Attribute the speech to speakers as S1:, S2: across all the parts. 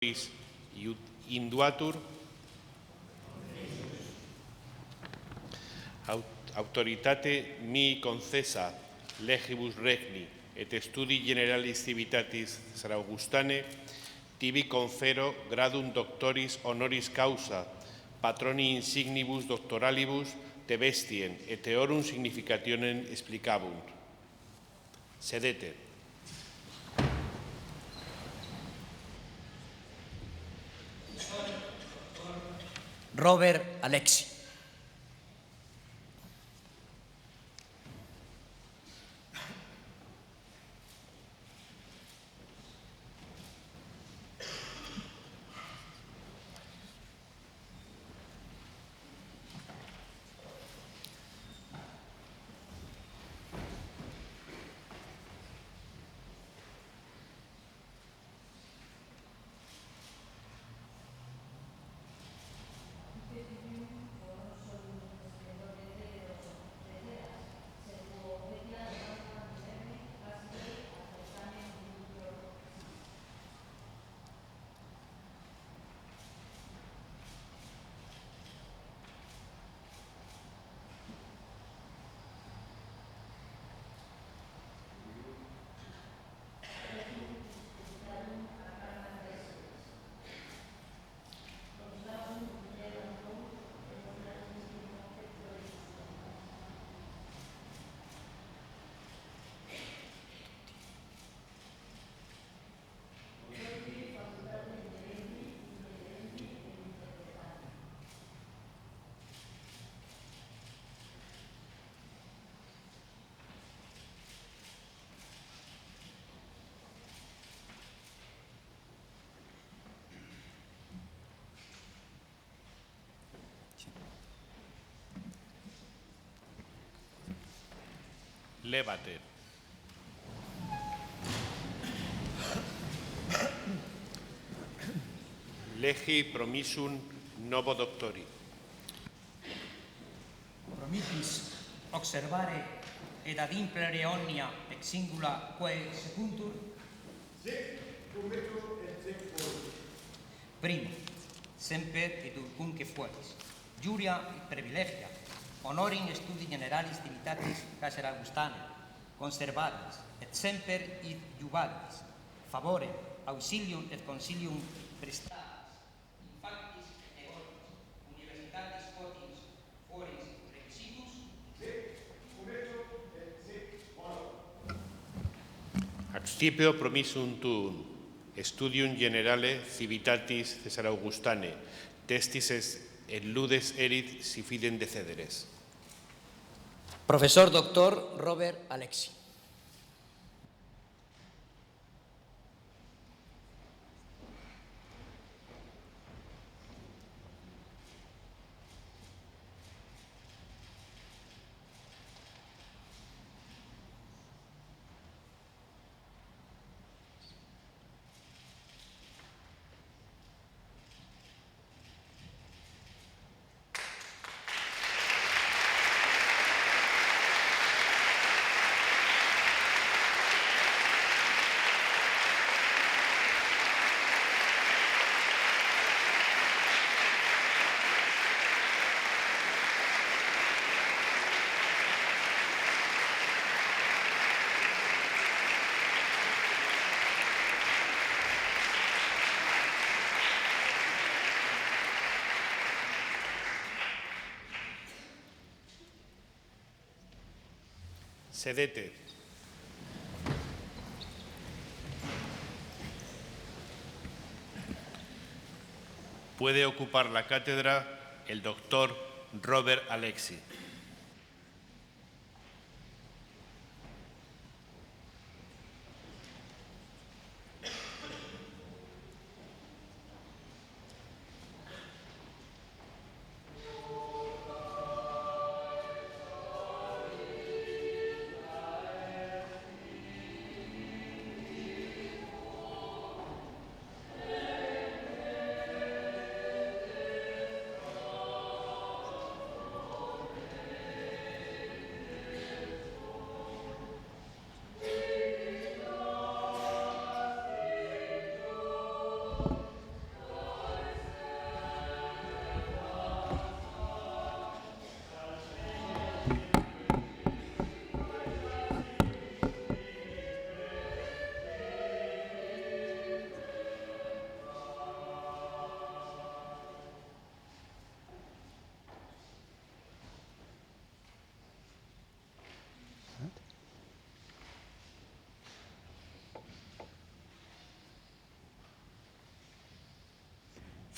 S1: Honoris Induatur, autoritate mi concessa legibus regni et studi generalis civitatis Augustane, tibi confero gradum doctoris honoris causa, patroni insignibus doctoralibus te bestien, et eorum significationem explicabunt. Sedete.
S2: Robert Alexy.
S1: Levate. Legi promissum novo doctori.
S2: Promittis observare et adimplere omnia ex singula quae secuntur.
S3: Sic promittur et sic volut.
S2: Primo, semper et dulcunque fueris, juria et privilegia, honorim studi generalis divitatis Caesar Augustane, conservatis, et semper id jubaldis, favorem, auxilium et consilium prestatis, infantis et eoris, universitatis potins, foris requisitus,
S3: Sic promittur et sic volut.
S1: Accipio promissum tuum, studium generale civitatis Caesar Augustane, testis et ludes erit si fidem decederes.
S2: Profesor doctor Robert Alexy.
S1: Sedete. Puede ocupar la cátedra el doctor Robert Alexy.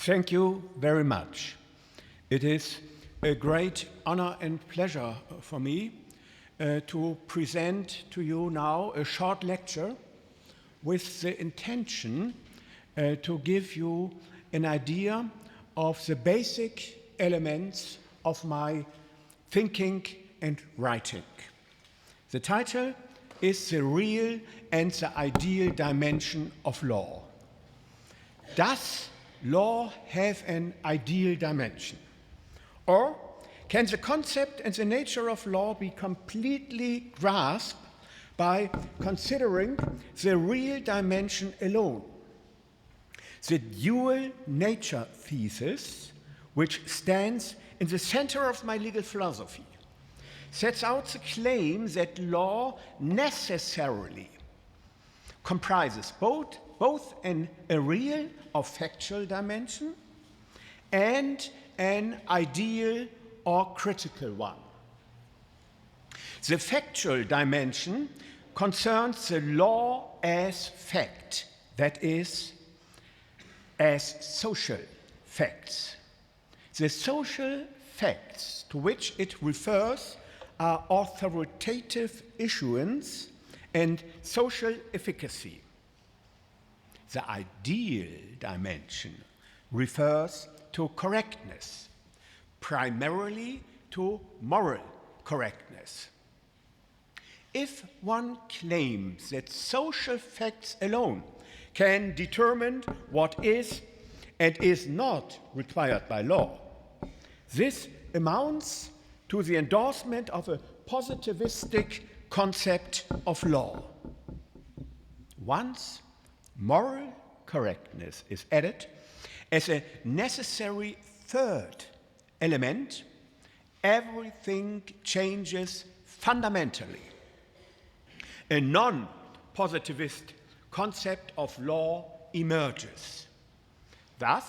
S3: Thank you very much. It is a great honor and pleasure for me to present to you now a short lecture with the intention to give you an idea of the basic elements of my thinking and writing. The title is The Real and the Ideal Dimension of Law. Does law have an ideal dimension? Or can the concept and the nature of law be completely grasped by considering the real dimension alone? The dual nature thesis, which stands in the center of my legal philosophy, sets out the claim that law necessarily comprises both a real or factual dimension and an ideal or critical one. The factual dimension concerns the law as fact, that is, as social facts. The social facts to which it refers are authoritative issuance and social efficacy. The ideal dimension refers to correctness, primarily to moral correctness. If one claims that social facts alone can determine what is and is not required by law, this amounts to the endorsement of a positivistic concept of law. Once moral correctness is added as a necessary third element, everything changes fundamentally. A non-positivist concept of law emerges. Thus,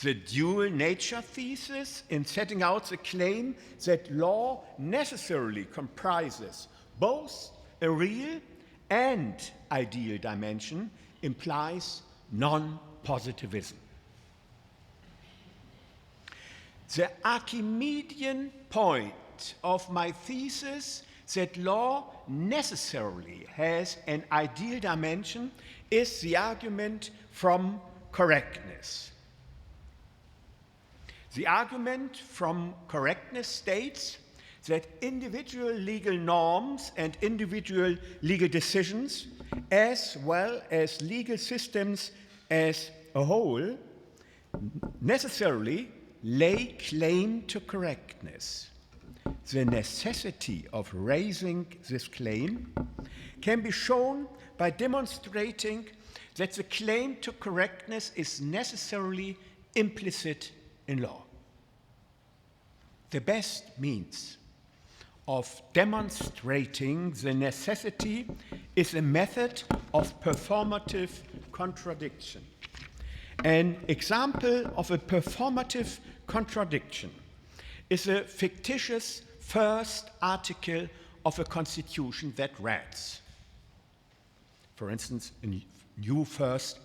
S3: the dual nature thesis in setting out the claim that law necessarily comprises both a real and ideal dimension implies non-positivism. The Archimedean point of my thesis that law necessarily has an ideal dimension is the argument from correctness. The argument from correctness states that individual legal norms and individual legal decisions, as well as legal systems as a whole, necessarily lay claim to correctness. The necessity of raising this claim can be shown by demonstrating that the claim to correctness is necessarily implicit in law. The best means of demonstrating the necessity is a method of performative contradiction. An example of a performative contradiction is a fictitious first article of a constitution that reads, for instance, a new first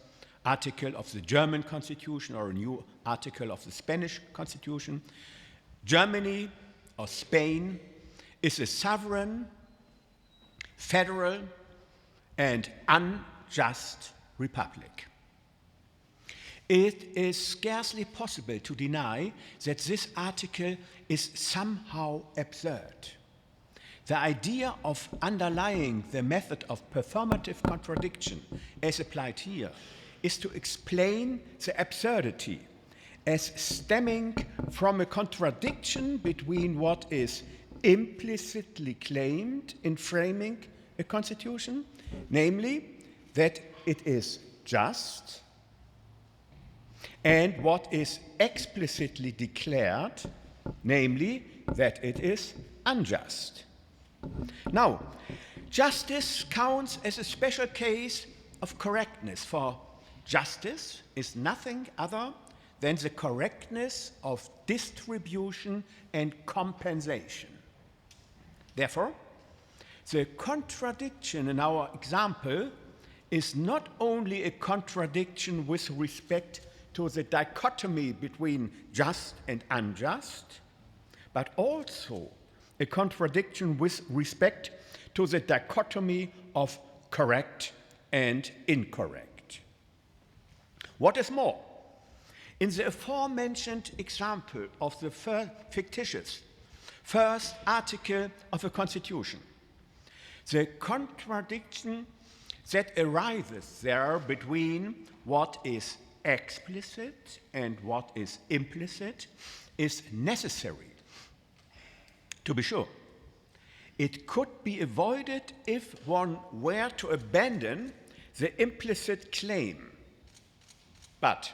S3: article of the German constitution or a new article of the Spanish constitution. Germany or Spain is a sovereign, federal, and unjust republic. It is scarcely possible to deny that this article is somehow absurd. The idea of underlying the method of performative contradiction, as applied here, is to explain the absurdity as stemming from a contradiction between what is implicitly claimed in framing a constitution, namely that it is just, and what is explicitly declared, namely that it is unjust. Now, justice counts as a special case of correctness, for justice is nothing other than the correctness of distribution and compensation. Therefore, the contradiction in our example is not only a contradiction with respect to the dichotomy between just and unjust, but also a contradiction with respect to the dichotomy of correct and incorrect. What is more, in the aforementioned example of the fictitious first article of a constitution, the contradiction that arises there between what is explicit and what is implicit is necessary. To be sure, it could be avoided if one were to abandon the implicit claim. But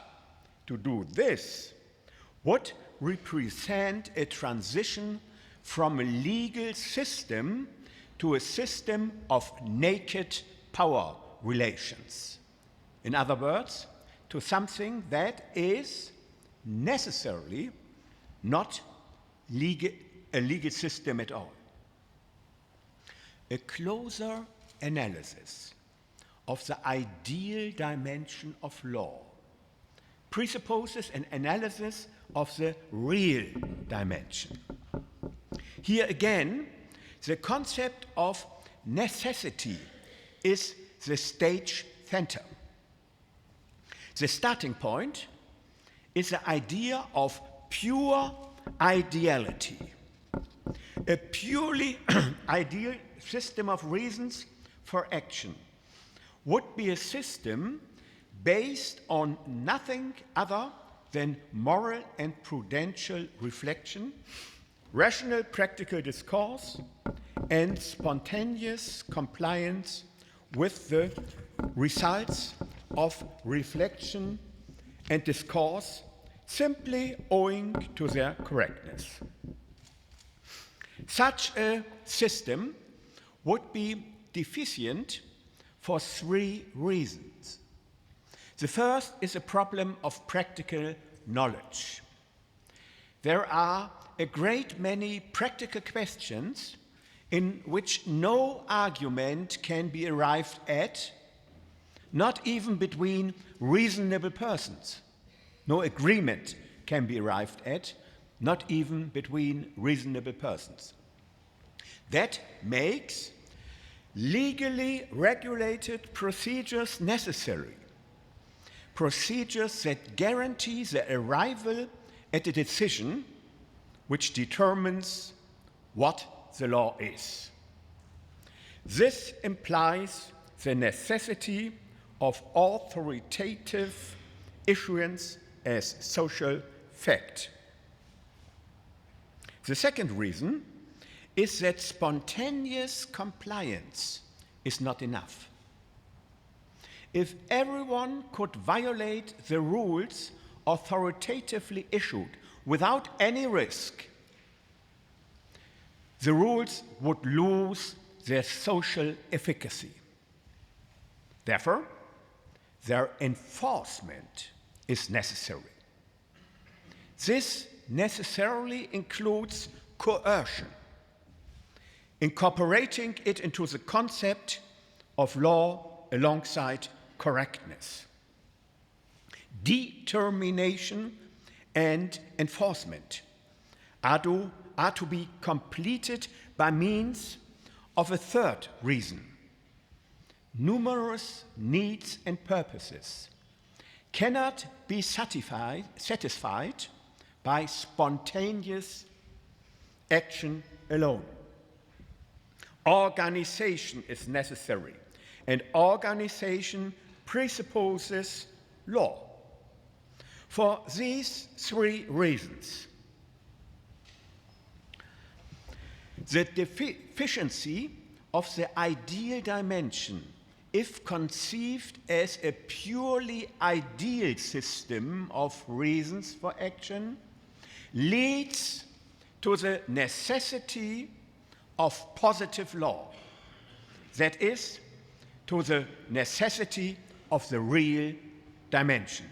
S3: to do this would represent a transition from a legal system to a system of naked power relations. In other words, to something that is necessarily not a legal system at all. A closer analysis of the ideal dimension of law presupposes an analysis of the real dimension. Here again, the concept of necessity is the stage center. The starting point is the idea of pure ideality. A purely ideal system of reasons for action would be a system based on nothing other than moral and prudential reflection, rational practical discourse, and spontaneous compliance with the results of reflection and discourse simply owing to their correctness. Such a system would be deficient for three reasons. The first is a problem of practical knowledge. There are a great many practical questions in which no argument can be arrived at, not even between reasonable persons. No agreement can be arrived at, not even between reasonable persons. That makes legally regulated procedures necessary. Procedures that guarantee the arrival at a decision which determines what the law is. This implies the necessity of authoritative issuance as social fact. The second reason is that spontaneous compliance is not enough. If everyone could violate the rules authoritatively issued without any risk, the rules would lose their social efficacy. Therefore, their enforcement is necessary. This necessarily includes coercion, incorporating it into the concept of law alongside correctness. Determination and enforcement are to be completed by means of a third reason. Numerous needs and purposes cannot be satisfied by spontaneous action alone. Organization is necessary, and organization presupposes law. For these three reasons, the deficiency of the ideal dimension, if conceived as a purely ideal system of reasons for action, leads to the necessity of positive law, that is, to the necessity of the real dimension.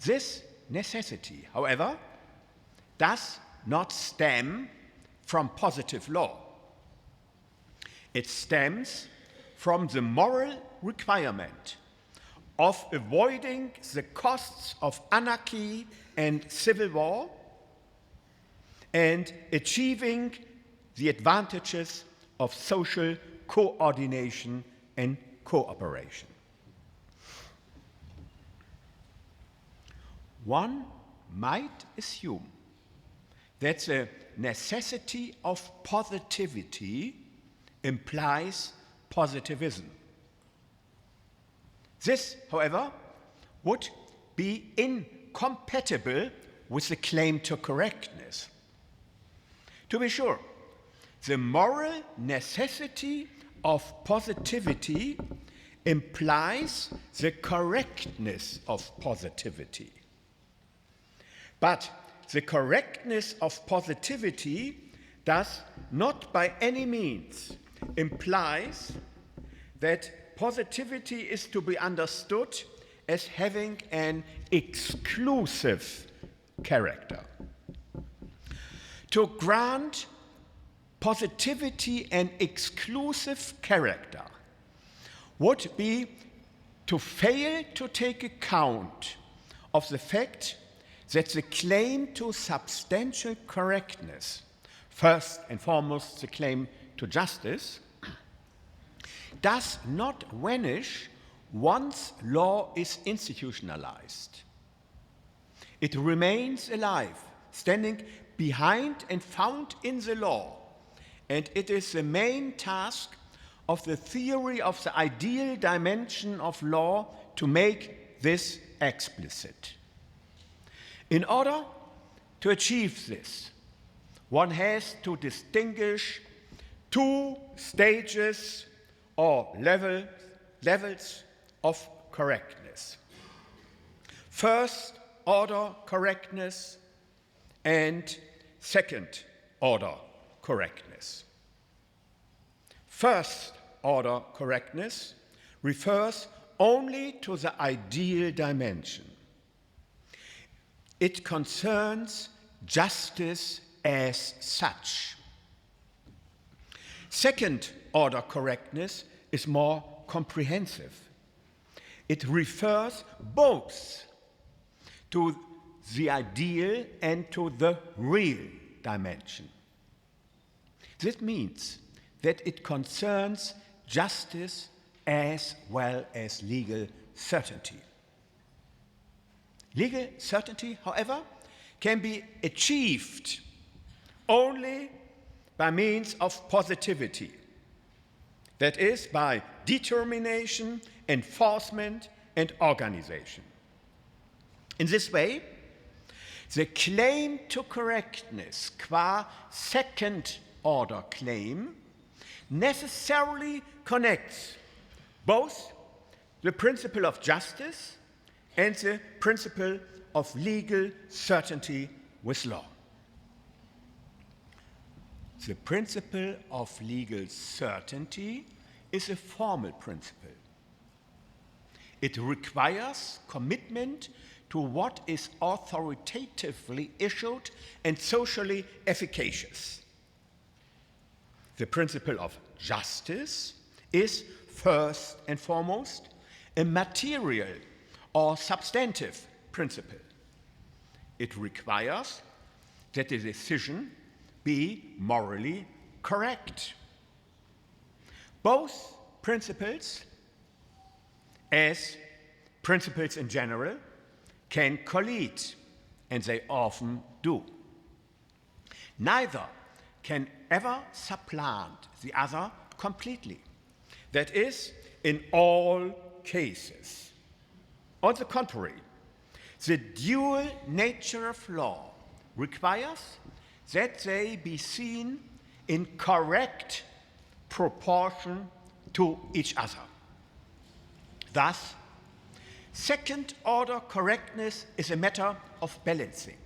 S3: This necessity, however, does not stem from positive law. It stems from the moral requirement of avoiding the costs of anarchy and civil war, and achieving the advantages of social coordination and cooperation. One might assume that the necessity of positivity implies positivism. This, however, would be incompatible with the claim to correctness. To be sure, the moral necessity of positivity implies the correctness of positivity. But the correctness of positivity does not by any means implies that positivity is to be understood as having an exclusive character. To grant positivity an exclusive character would be to fail to take account of the fact that the claim to substantial correctness, first and foremost the claim to justice, does not vanish once law is institutionalized. It remains alive, standing behind and found in the law, and it is the main task of the theory of the ideal dimension of law to make this explicit. In order to achieve this, one has to distinguish two stages or levels of correctness. First order correctness and second order correctness. First order correctness refers only to the ideal dimension. It concerns justice as such. Second order correctness is more comprehensive. It refers both to the ideal and to the real dimension. This means that it concerns justice as well as legal certainty. Legal certainty, however, can be achieved only by means of positivity. That is, by determination, enforcement, and organization. In this way, the claim to correctness qua second-order claim necessarily connects both the principle of justice and the principle of legal certainty with law. The principle of legal certainty is a formal principle. It requires commitment to what is authoritatively issued and socially efficacious. The principle of justice is, first and foremost, a material or substantive principle. It requires that the decision be morally correct. Both principles, as principles in general, can collide, and they often do. Neither can ever supplant the other completely. That is, in all cases. On the contrary, the dual nature of law requires that they be seen in correct proportion to each other. Thus, second-order correctness is a matter of balancing.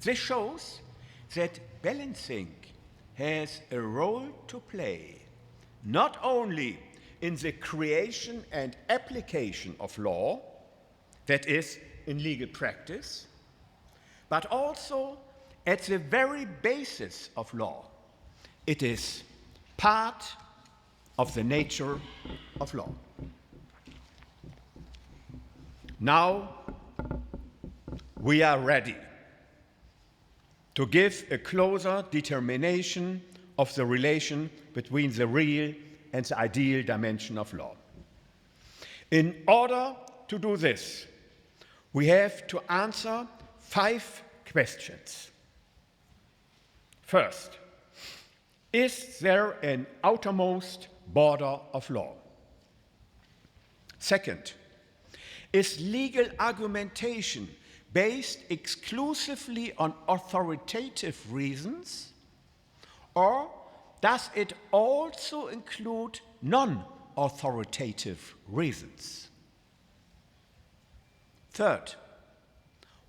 S3: This shows that balancing has a role to play, not only in the creation and application of law, that is, in legal practice, but also at the very basis of law. It is part of the nature of law. Now we are ready to give a closer determination of the relation between the real and the ideal dimension of law. In order to do this, we have to answer 5 questions. First, is there an outermost border of law? Second, is legal argumentation based exclusively on authoritative reasons, or does it also include non-authoritative reasons? Third,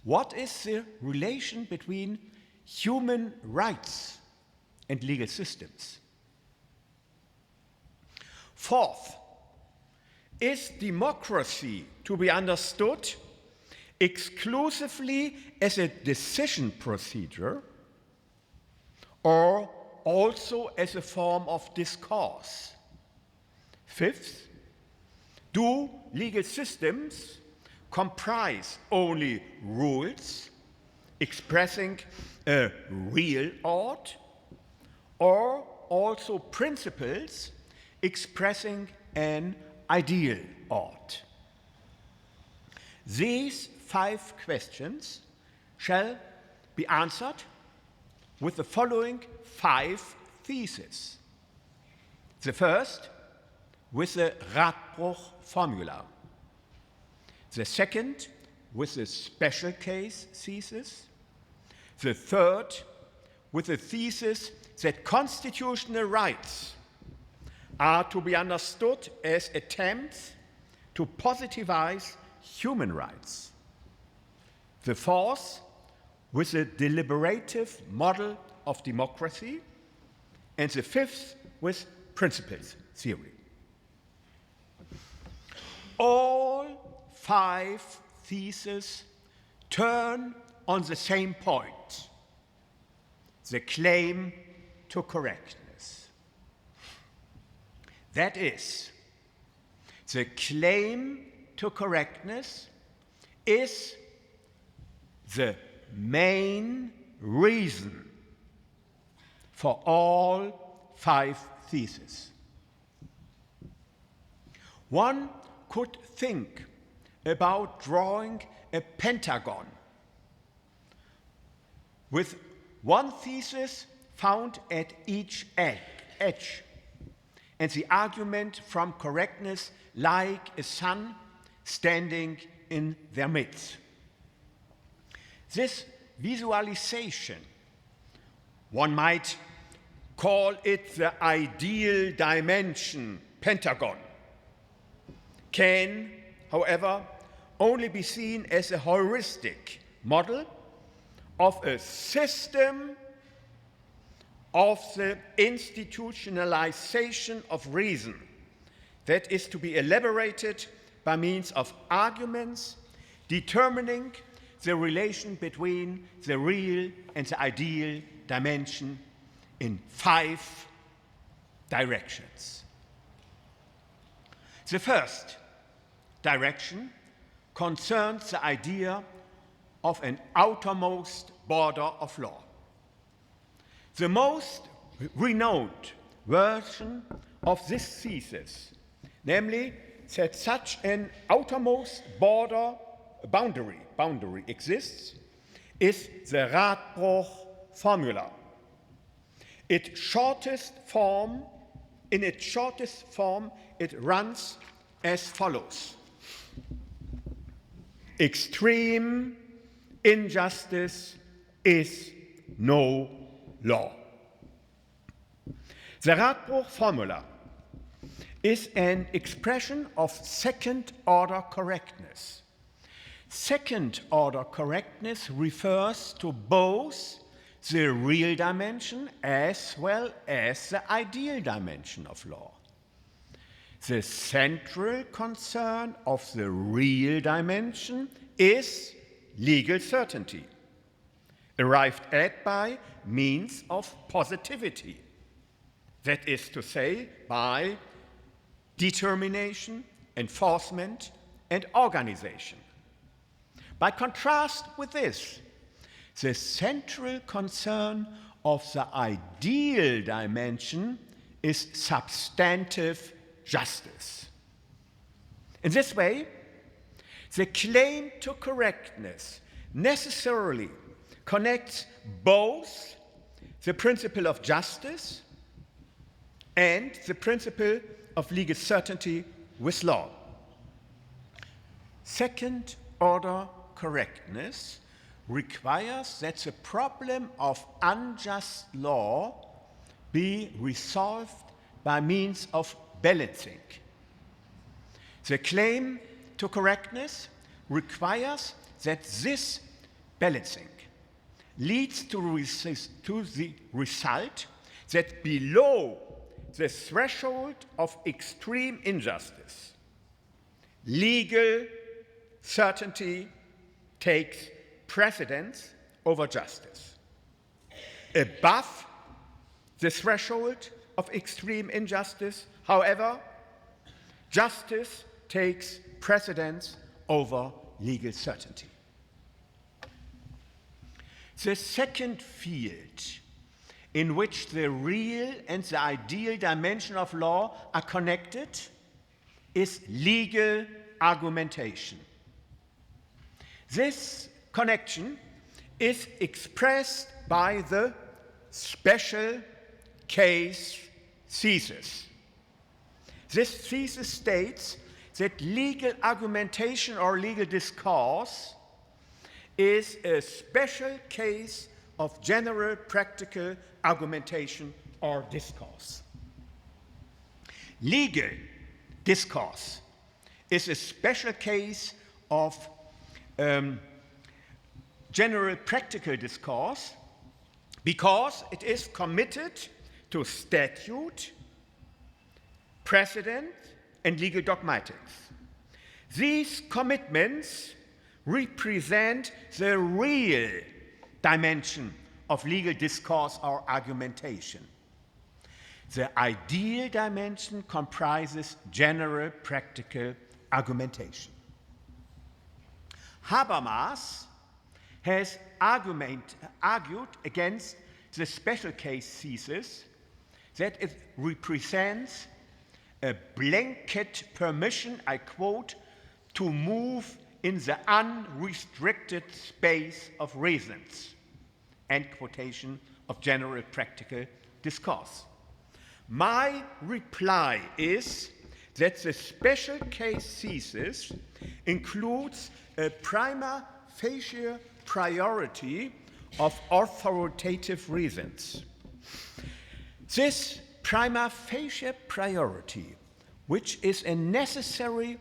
S3: what is the relation between human rights and legal systems? Fourth, is democracy to be understood exclusively as a decision procedure, or also as a form of discourse? Fifth, do legal systems comprise only rules expressing a real ought, or also principles expressing an ideal ought? These 5 questions shall be answered with the following 5 theses. The first, with the Radbruch formula. The second, with the special case thesis. The third, with the thesis that constitutional rights are to be understood as attempts to positivize human rights. The fourth, with the deliberative model of democracy. And the fifth, with principles theory. All 5 theses turn on the same point: the claim to correctness. That is, the claim to correctness is the main reason for all 5 theses. One could think about drawing a pentagon with one thesis found at each edge, and the argument from correctness like a sun standing in their midst. This visualization, one might call it the ideal dimension pentagon, can, however, only be seen as a heuristic model of a system of the institutionalization of reason that is to be elaborated by means of arguments determining the relation between the real and the ideal dimension in 5 directions. The first direction concerns the idea of an outermost border of law. The most renowned version of this thesis, namely that such an outermost boundary exists, is the Radbruch formula. In its shortest form, it runs as follows: extreme injustice is no law. The Radbruch formula is an expression of second-order correctness. Second-order correctness refers to both the real dimension as well as the ideal dimension of law. The central concern of the real dimension is legal certainty, arrived at by means of positivity, that is to say, by determination, enforcement, and organization. By contrast with this, the central concern of the ideal dimension is substantive justice. In this way, the claim to correctness necessarily connects both the principle of justice and the principle of legal certainty with law. Second-order correctness requires that the problem of unjust law be resolved by means of balancing. The claim to correctness requires that this balancing leads to the result that below the threshold of extreme injustice, legal certainty takes precedence over justice. Above the threshold of extreme injustice, however, justice takes precedence over legal certainty. The second field in which the real and the ideal dimension of law are connected is legal argumentation. This connection is expressed by the special case thesis. This thesis states that legal argumentation or legal discourse is a special case of general practical argumentation or discourse. Legal discourse is a special case of general practical discourse because it is committed to statute, precedent, and legal dogmatics. These commitments represent the real dimension of legal discourse or argumentation. The ideal dimension comprises general practical argumentation. Habermas has argued against the special case thesis that it represents a blanket permission, I quote, to move in the unrestricted space of reasons, end quotation of general practical discourse. My reply is that the special case thesis includes a prima facie priority of authoritative reasons. This prima facie priority, which is a necessary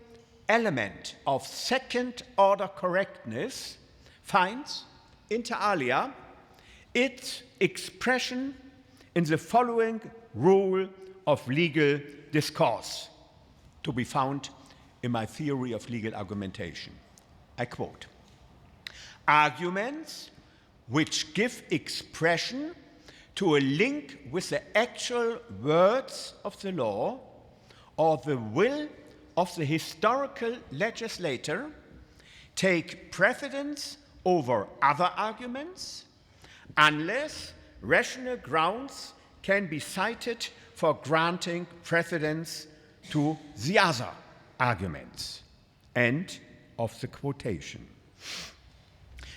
S3: element of second-order correctness, finds, inter alia, its expression in the following rule of legal discourse, to be found in my theory of legal argumentation. I quote, "Arguments which give expression to a link with the actual words of the law or the will of the historical legislator take precedence over other arguments unless rational grounds can be cited for granting precedence to the other arguments." End of the quotation.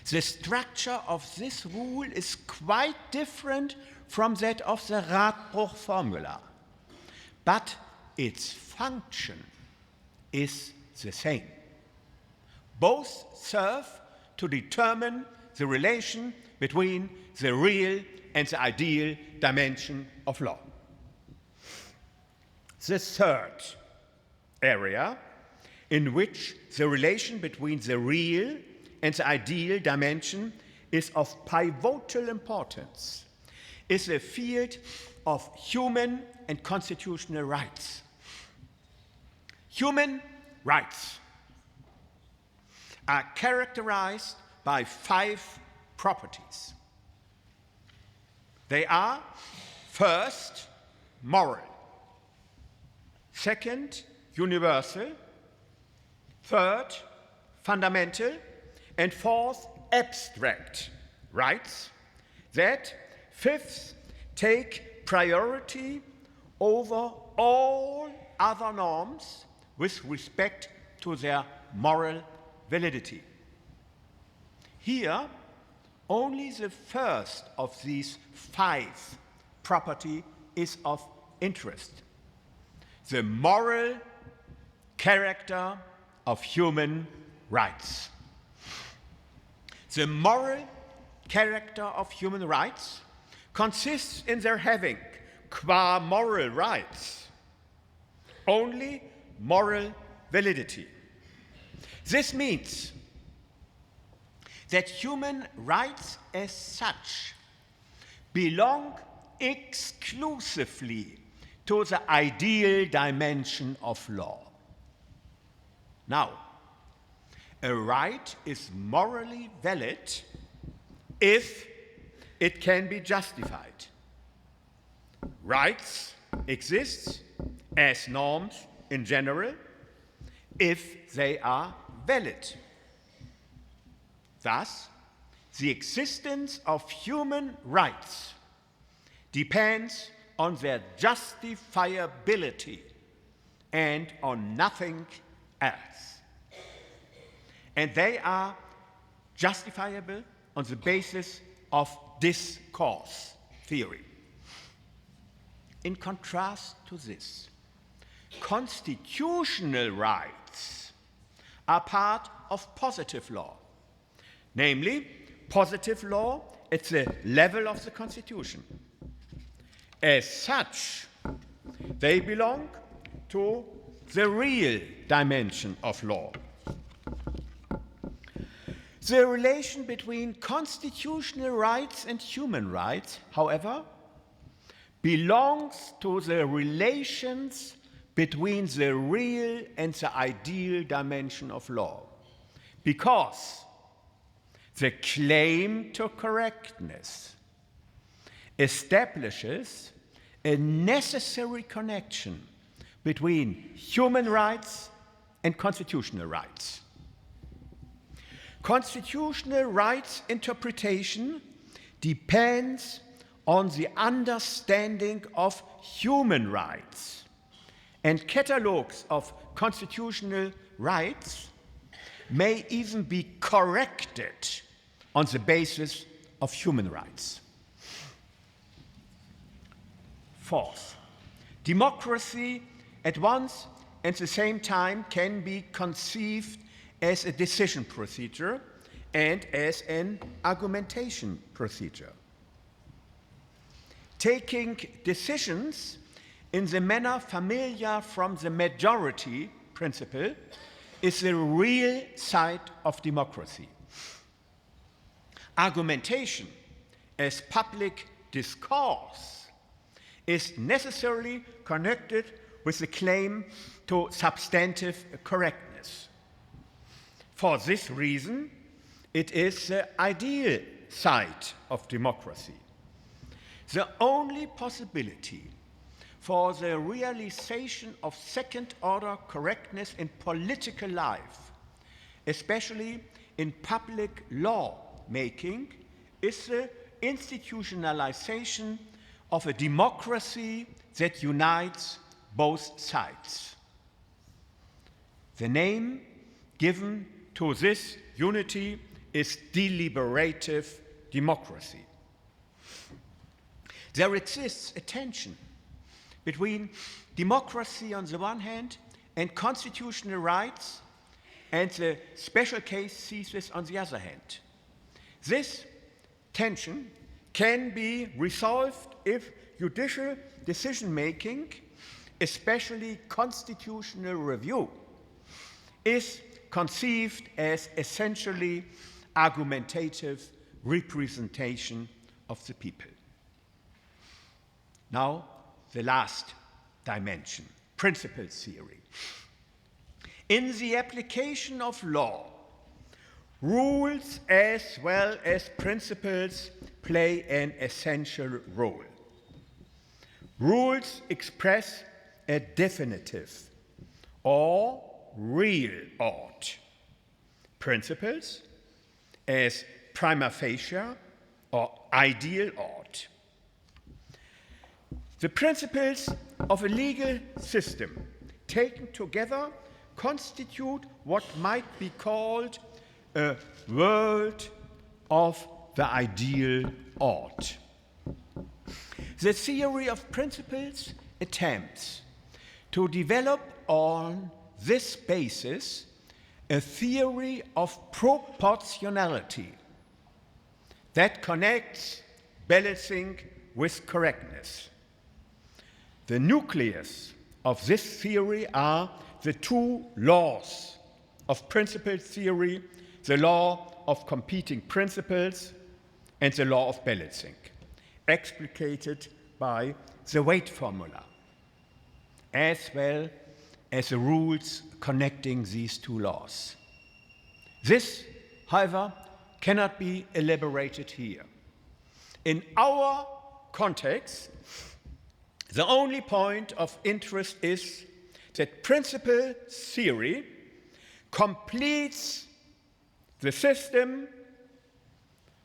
S3: The structure of this rule is quite different from that of the Radbruch formula, but its function is the same. Both serve to determine the relation between the real and the ideal dimension of law. The third area in which the relation between the real and the ideal dimension is of pivotal importance is the field of human and constitutional rights. Human rights are characterized by 5 properties. They are, first, moral, second, universal, third, fundamental, and fourth, abstract rights, that fifth, take priority over all other norms with respect to their moral validity. Here, only the first of these five property is of interest: the moral character of human rights. The moral character of human rights consists in their having, qua moral rights, only moral validity. This means that human rights as such belong exclusively to the ideal dimension of law. Now, a right is morally valid if it can be justified. Rights exist as norms in general if they are valid. Thus, the existence of human rights depends on their justifiability and on nothing else. And they are justifiable on the basis of discourse theory. In contrast to this, constitutional rights are part of positive law, namely positive law at the level of the Constitution. As such, they belong to the real dimension of law. The relation between constitutional rights and human rights, however, belongs to the relations between the real and the ideal dimension of law, because the claim to correctness establishes a necessary connection between human rights and constitutional rights. Constitutional rights interpretation depends on the understanding of human rights, and catalogues of constitutional rights may even be corrected on the basis of human rights. Fourth, democracy at once and the same time can be conceived as a decision procedure and as an argumentation procedure. Taking decisions in the manner familiar from the majority principle is the real side of democracy. Argumentation as public discourse is necessarily connected with the claim to substantive correctness. For this reason, it is the ideal side of democracy. The only possibility for the realization of second-order correctness in political life, especially in public law-making, is the institutionalization of a democracy that unites both sides. The name given to this unity is deliberative democracy. There exists a tension between democracy on the one hand and constitutional rights and the special case thesis on the other hand. This tension can be resolved if judicial decision-making, especially constitutional review, is conceived as essentially argumentative representation of the people. Now, the last dimension, principle theory. In the application of law, rules as well as principles play an essential role. Rules express a definitive or real ought. Principles as prima facie or ideal ought. The principles of a legal system taken together constitute what might be called a world of the ideal ought. The theory of principles attempts to develop on this basis a theory of proportionality that connects balancing with correctness. The nucleus of this theory are the two laws of principle theory, the law of competing principles and the law of balancing, explicated by the weight formula, as well as the rules connecting these two laws. This, however, cannot be elaborated here. In our context, the only point of interest is that principle theory completes the system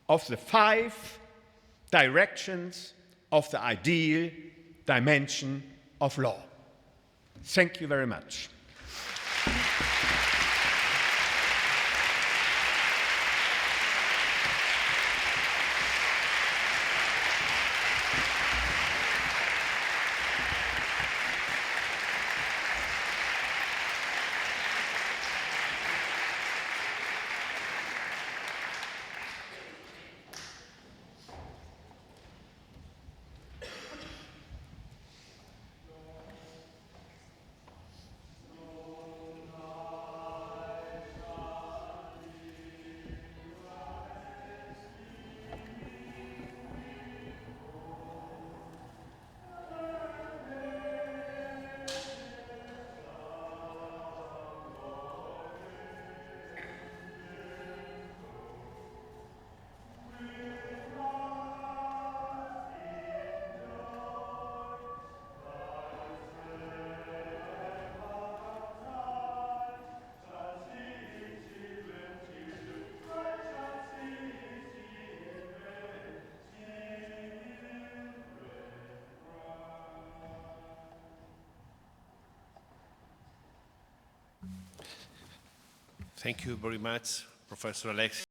S3: of the 5 directions of the ideal dimension of law. Thank you very much.
S1: Thank you very much, Professor Alexy.